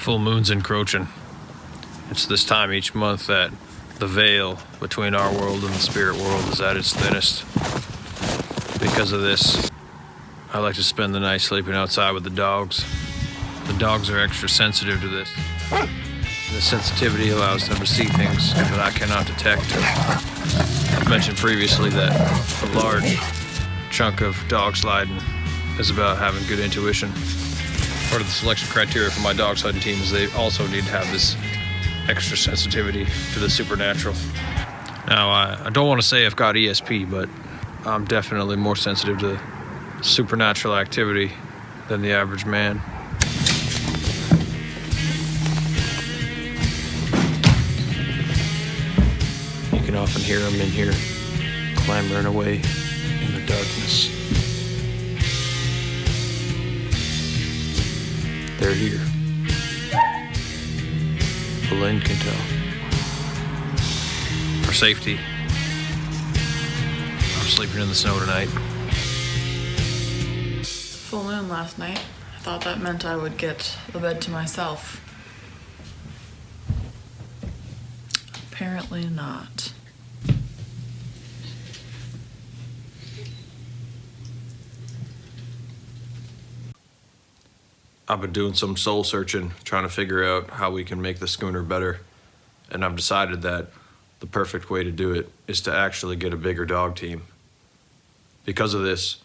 Full moon's encroaching. It's this time each month that the veil between our world and the spirit world is at its thinnest. Because of this, I like to spend the night sleeping outside with the dogs. The dogs are extra sensitive to this. The sensitivity allows them to see things that I cannot detect. I've mentioned previously that a large chunk of dog sliding is about having good intuition. Part of the selection criteria for my dog sliding team is they also need to have this extra sensitivity to the supernatural. Now, I don't want to say I've got ESP, but I'm definitely more sensitive to supernatural activity than the average man. You can often hear them in here clambering away in the darkness. They're here. Lynn can tell. For safety, I'm sleeping in the snow tonight. Full moon last night. I thought that meant I would get the bed to myself. Apparently not. I've been doing some soul searching, trying to figure out how we can make the schooner better. And I've decided that the perfect way to do it is to actually get a bigger dog team. Because of this,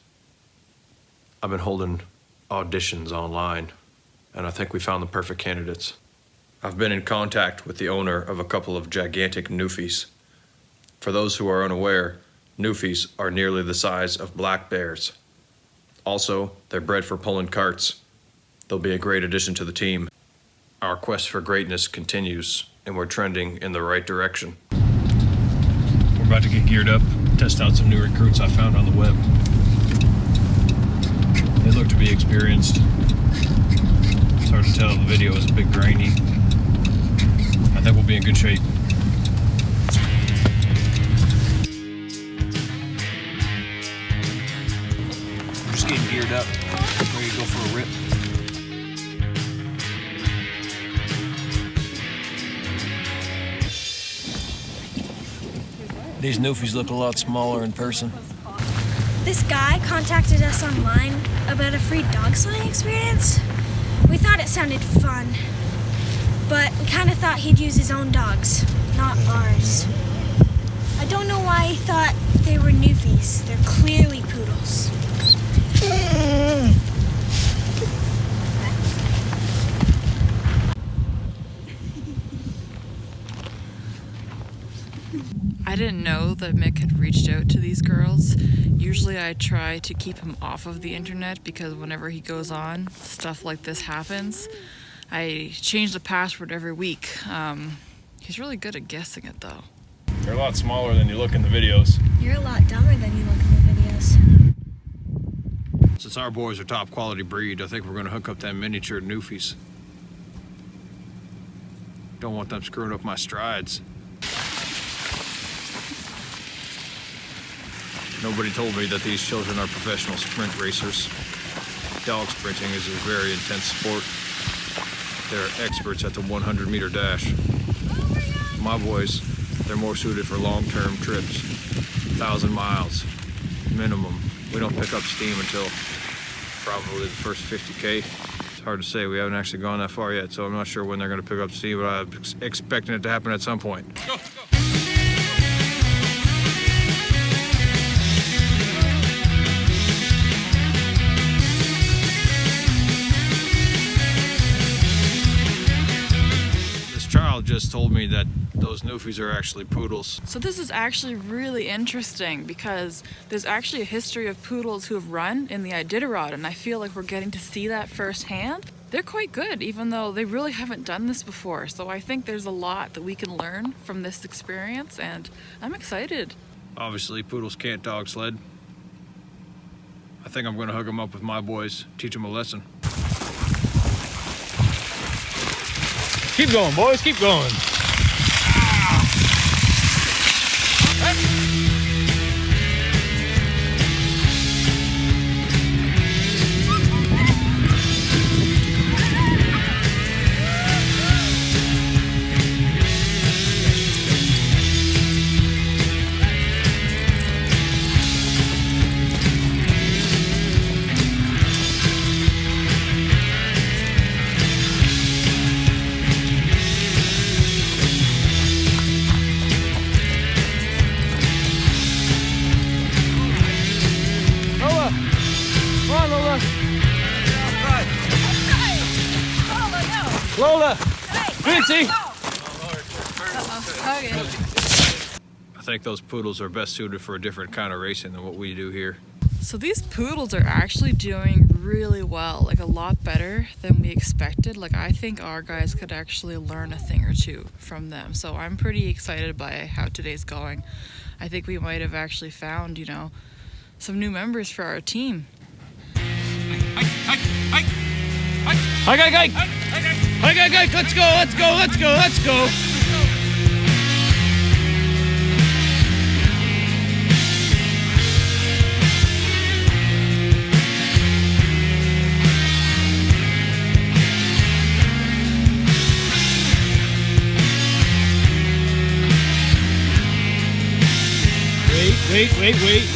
I've been holding auditions online, and I think we found the perfect candidates. I've been in contact with the owner of a couple of gigantic Newfies. For those who are unaware, Newfies are nearly the size of black bears. Also, they're bred for pulling carts. They'll be a great addition to the team. Our quest for greatness continues, and we're trending in the right direction. We're about to get geared up, test out some new recruits I found on the web. They look to be experienced. It's hard to tell, the video is a bit grainy. I think we'll be in good shape. We're just getting geared up, ready to go for a rip. These Newfies look a lot smaller in person. This guy contacted us online about a free dog sledding experience. We thought it sounded fun, but we kind of thought he'd use his own dogs, not ours. I don't know why he thought they were Newfies. They're clearly Poodles. I didn't know that Mick had reached out to these girls. Usually I try to keep him off of the internet because whenever he goes on, stuff like this happens. I change the password every week. He's really good at guessing it though. They're a lot smaller than you look in the videos. You're a lot dumber than you look in the videos. Since our boys are top quality breed, I think we're gonna hook up them miniature Newfies. Don't want them screwing up my strides. Nobody told me that these children are professional sprint racers. Dog sprinting is a very intense sport. They're experts at the 100-meter dash. My boys, they're more suited for long-term trips, 1,000 miles minimum. We don't pick up steam until probably the first 50K. It's hard to say, we haven't actually gone that far yet, so I'm not sure when they're gonna pick up steam, but I'm expecting it to happen at some point. Go, go. Just told me that those Newfies are actually Poodles. So this is actually really interesting because there's actually a history of Poodles who have run in the Iditarod, and I feel like we're getting to see that firsthand. They're quite good, even though they really haven't done this before. So I think there's a lot that we can learn from this experience, and I'm excited. Obviously, Poodles can't dog sled. I think I'm gonna hook them up with my boys, teach them a lesson. Keep going, boys, keep going. Lola! Quincy! Okay. I think those poodles are best suited for a different kind of racing than what we do here. So these poodles are actually doing really well, like a lot better than we expected. Like I think our guys could actually learn a thing or two from them. So I'm pretty excited by how today's going. I think we might have actually found, you know, some new members for our team. Hike! Let's go!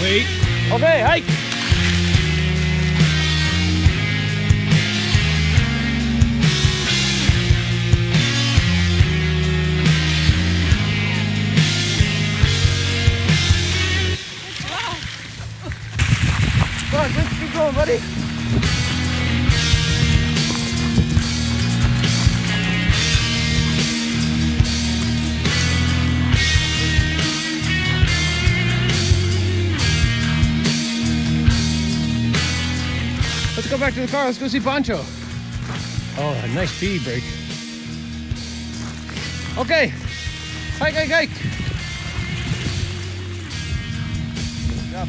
Wait. Okay, hike! Come on, just keep going, buddy. Let's go back to the car. Let's go see Pancho. Oh, a nice pee break. Okay. Hike. Up.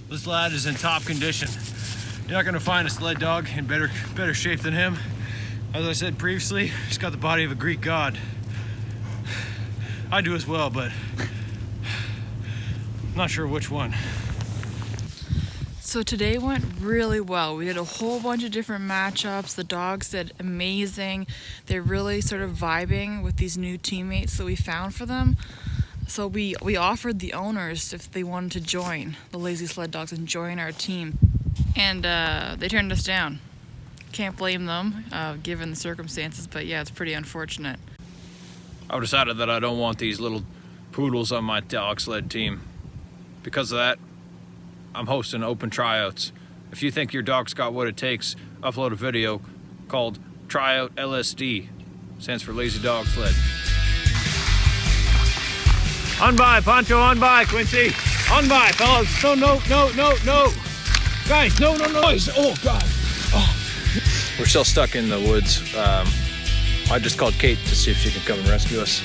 This lad is in top condition. You're not gonna find a sled dog in better shape than him. As I said previously, he's got the body of a Greek god. I do as well, but I'm not sure which one. So today went really well. We did a whole bunch of different matchups. The dogs did amazing. They're really sort of vibing with these new teammates that we found for them. So we offered the owners if they wanted to join the Lazy Sled Dogs and join our team. And they turned us down. Can't blame them, given the circumstances, but yeah, it's pretty unfortunate. I've decided that I don't want these little poodles on my dog sled team. Because of that, I'm hosting open tryouts. If you think your dog's got what it takes, upload a video called Tryout LSD. Stands for Lazy Dog Sled. On by, Pancho, on by, Quincy. On by, fellas. No. Guys, no noise. Oh, God. Oh. We're still stuck in the woods. I just called Kate to see if she could come and rescue us.